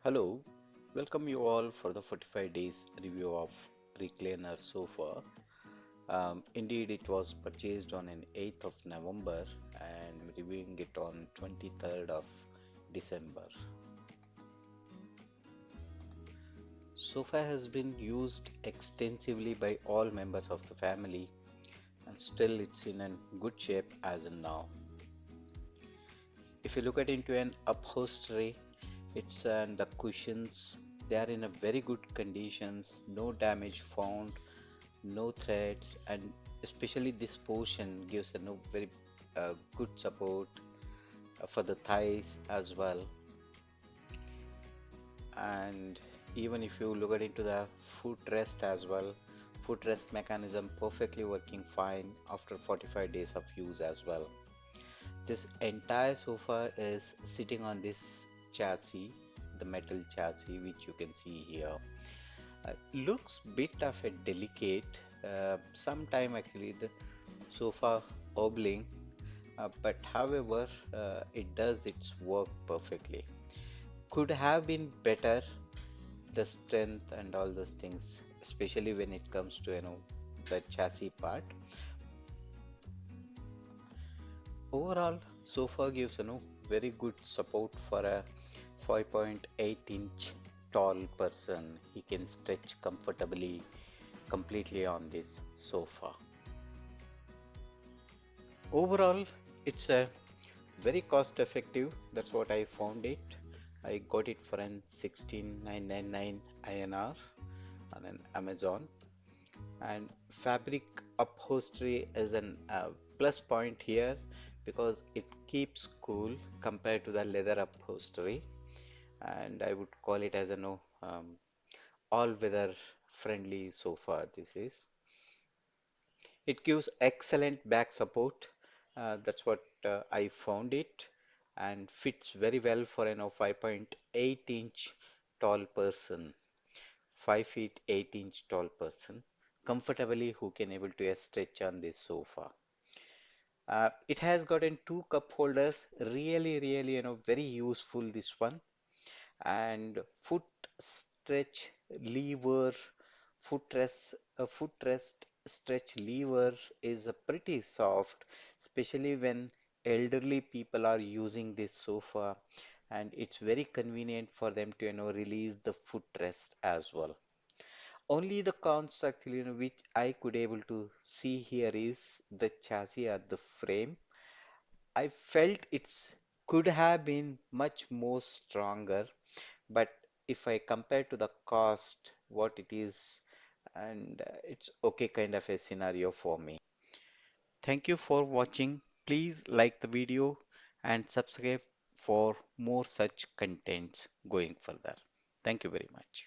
Hello, welcome you all for the 45 days review of Recliner sofa. Indeed, it was purchased on an 8th of November and I'm reviewing it on 23rd of December. Sofa has been used extensively by all members of the family and still it's in a good shape as in now. If you look at into an upholstery, it's and the cushions they are in a very good conditions, no damage found, no threads, and especially this portion gives a no very good support for the thighs as well. And even if you look at into the footrest as well, footrest mechanism perfectly working fine after 45 days of use as well. This entire sofa is sitting on this chassis, the metal chassis which you can see here. Looks bit of a delicate. Sometime actually the sofa wobbling, but however, it does its work perfectly. Could have been better, the strength and all those things, especially when it comes to the chassis part. Overall, sofa gives very good support for a 5.8-inch tall person. He can stretch comfortably, completely on this sofa. Overall, it's a very cost effective. That's what I found it. I got it for an 16,999 INR on an Amazon. And fabric upholstery is an plus point here because it keeps cool compared to the leather upholstery. And I would call it as a no all-weather friendly sofa. This is. It gives excellent back support. That's what I found it, and fits very well for 5.8-inch tall person, 5 feet 8-inch tall person, comfortably who can able to stretch on this sofa. It has gotten two cup holders, really, very useful this one, and foot stretch lever, footrest stretch lever is pretty soft, especially when elderly people are using this sofa, and it's very convenient for them to release the footrest as well. Only the cons actually which I could able to see here is the chassis at the frame. I felt it's could have been much more stronger, but if I compare to the cost, what it is, and it's okay kind of a scenario for me. Thank you for watching. Please like the video and subscribe for more such contents going further. Thank you very much.